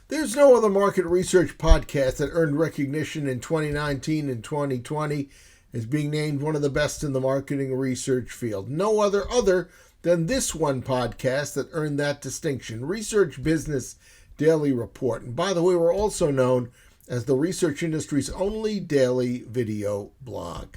There's no other market research podcast that earned recognition in 2019 and 2020 as being named one of the best in the marketing research field. No other than this one podcast that earned that distinction, Research Business Daily Report. And by the way, we're also known as the research industry's only daily video blog.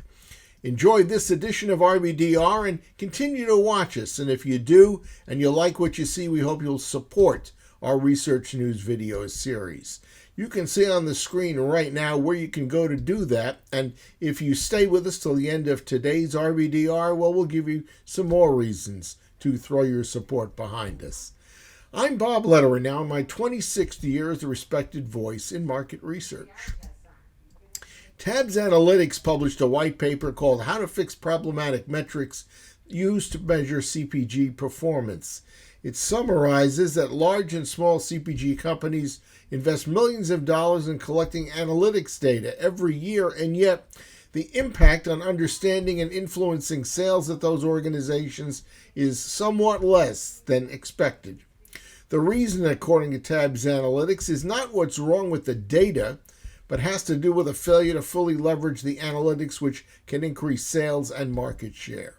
Enjoy this edition of RBDR and continue to watch us. And if you do and you like what you see, we hope you'll support our Research News Videos series. You can see on the screen right now where you can go to do that. And if you stay with us till the end of today's RBDR, well, we'll give you some more reasons to throw your support behind us. I'm Bob Lederer, now in my 26th year as a respected voice in market research. Tabs Analytics published a white paper called How to Fix Problematic Metrics Used to Measure CPG Performance. It summarizes that large and small CPG companies invest millions of dollars in collecting analytics data every year, and yet the impact on understanding and influencing sales at those organizations is somewhat less than expected. The reason, according to Tabs Analytics, is not what's wrong with the data, but has to do with a failure to fully leverage the analytics which can increase sales and market share.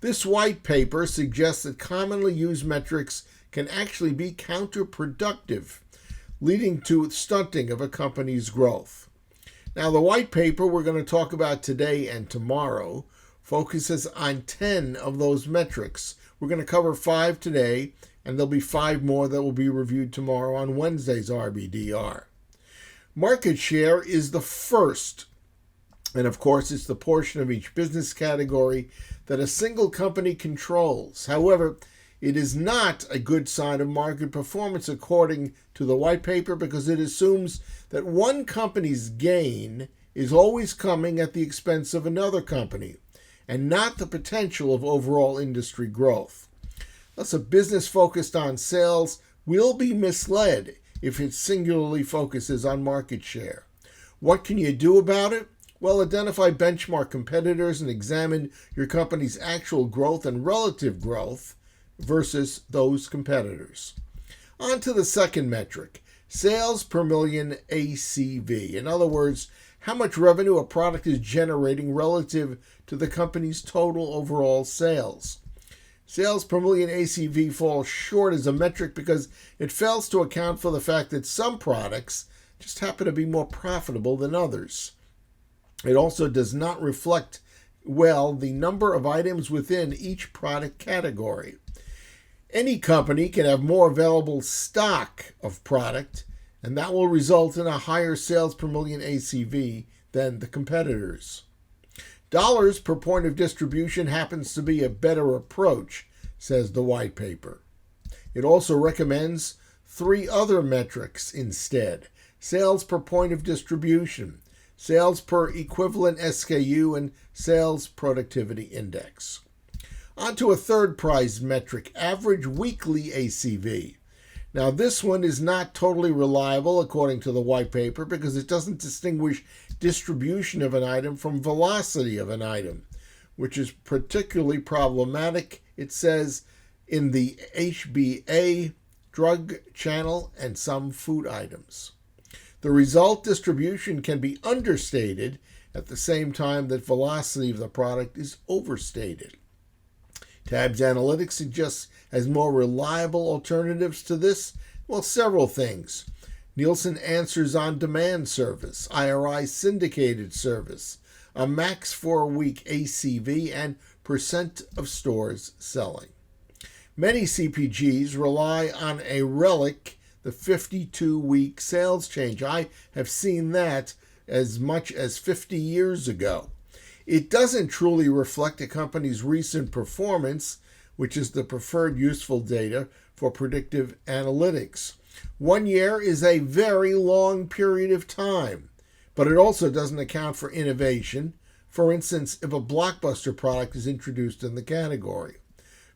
This white paper suggests that commonly used metrics can actually be counterproductive, leading to stunting of a company's growth. Now, the white paper we're going to talk about today and tomorrow focuses on 10 of those metrics. We're going to cover 5 today, and there'll be 5 more that will be reviewed tomorrow on Wednesday's RBDR. Market share is the first, and of course it's the portion of each business category that a single company controls. However, it is not a good sign of market performance according to the white paper because it assumes that one company's gain is always coming at the expense of another company and not the potential of overall industry growth. Thus, a business focused on sales will be misled if it singularly focuses on market share. What can you do about it? Well, identify benchmark competitors and examine your company's actual growth and relative growth versus those competitors. On to the second metric, sales per million ACV. In other words, how much revenue a product is generating relative to the company's total overall sales. Sales per million ACV falls short as a metric because it fails to account for the fact that some products just happen to be more profitable than others. It also does not reflect well the number of items within each product category. Any company can have more available stock of product, and that will result in a higher sales per million ACV than the competitors. Dollars per point of distribution happens to be a better approach, says the white paper. It also recommends 3 other metrics instead: sales per point of distribution, sales per equivalent SKU, and sales productivity index. On to a third prize metric, average weekly ACV. Now, this one is not totally reliable according to the white paper because it doesn't distinguish distribution of an item from velocity of an item, which is particularly problematic, it says, in the HBA, drug channel, and some food items. The result, distribution, can be understated at the same time that velocity of the product is overstated. Tabs Analytics suggests as more reliable alternatives to this, well, several things. Nielsen Answers on Demand service, IRI syndicated service, a max 4-week ACV, and percent of stores selling. Many CPGs rely on a relic, the 52-week sales change. I have seen that as much as 50 years ago. It doesn't truly reflect a company's recent performance, which is the preferred useful data for predictive analytics. 1 year is a very long period of time, but it also doesn't account for innovation. For instance, if a blockbuster product is introduced in the category.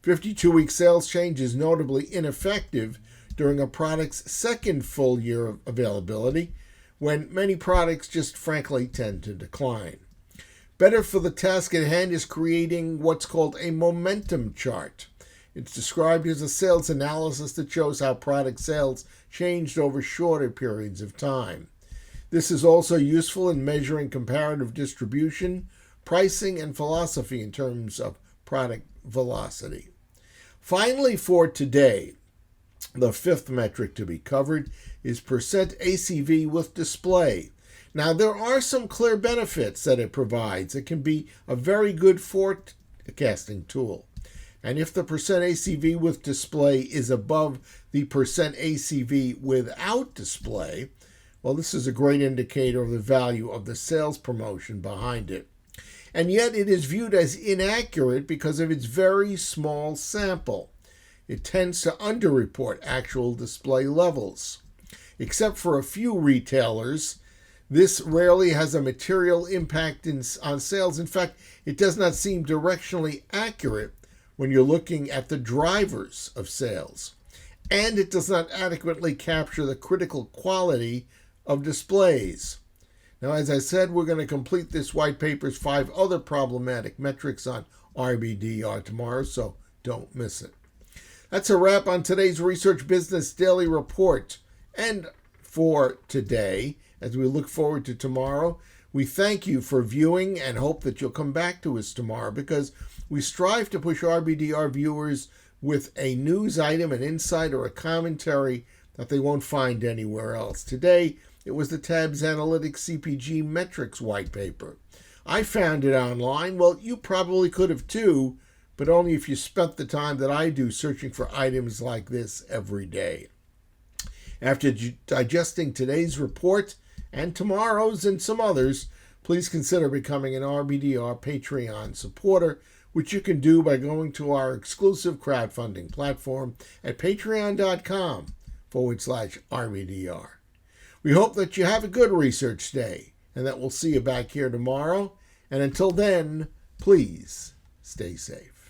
52-week sales change is notably ineffective during a product's second full year of availability, when many products just frankly tend to decline. Better for the task at hand is creating what's called a momentum chart. It's described as a sales analysis that shows how product sales changed over shorter periods of time. This is also useful in measuring comparative distribution, pricing, and philosophy in terms of product velocity. Finally, for today, the fifth metric to be covered is percent ACV with display. Now, there are some clear benefits that it provides. It can be a very good forecasting tool. And if the percent ACV with display is above the percent ACV without display, well, this is a great indicator of the value of the sales promotion behind it. And yet it is viewed as inaccurate because of its very small sample. It tends to underreport actual display levels. Except for a few retailers, this rarely has a material impact on sales. In fact, it does not seem directionally accurate when you're looking at the drivers of sales. And it does not adequately capture the critical quality of displays. Now, as I said, we're going to complete this white paper's 5 other problematic metrics on RBDR tomorrow, so don't miss it. That's a wrap on today's Research Business Daily Report. And for today, as we look forward to tomorrow, we thank you for viewing and hope that you'll come back to us tomorrow, because we strive to push RBDR viewers with a news item, an insight, or a commentary that they won't find anywhere else. Today, it was the Tabs Analytics CPG Metrics white paper. I found it online. Well, you probably could have too, but only if you spent the time that I do searching for items like this every day. After digesting today's report and tomorrow's and some others, please consider becoming an RBDR Patreon supporter, which you can do by going to our exclusive crowdfunding platform at patreon.com/RBDR. We hope that you have a good research day and that we'll see you back here tomorrow. And until then, please stay safe.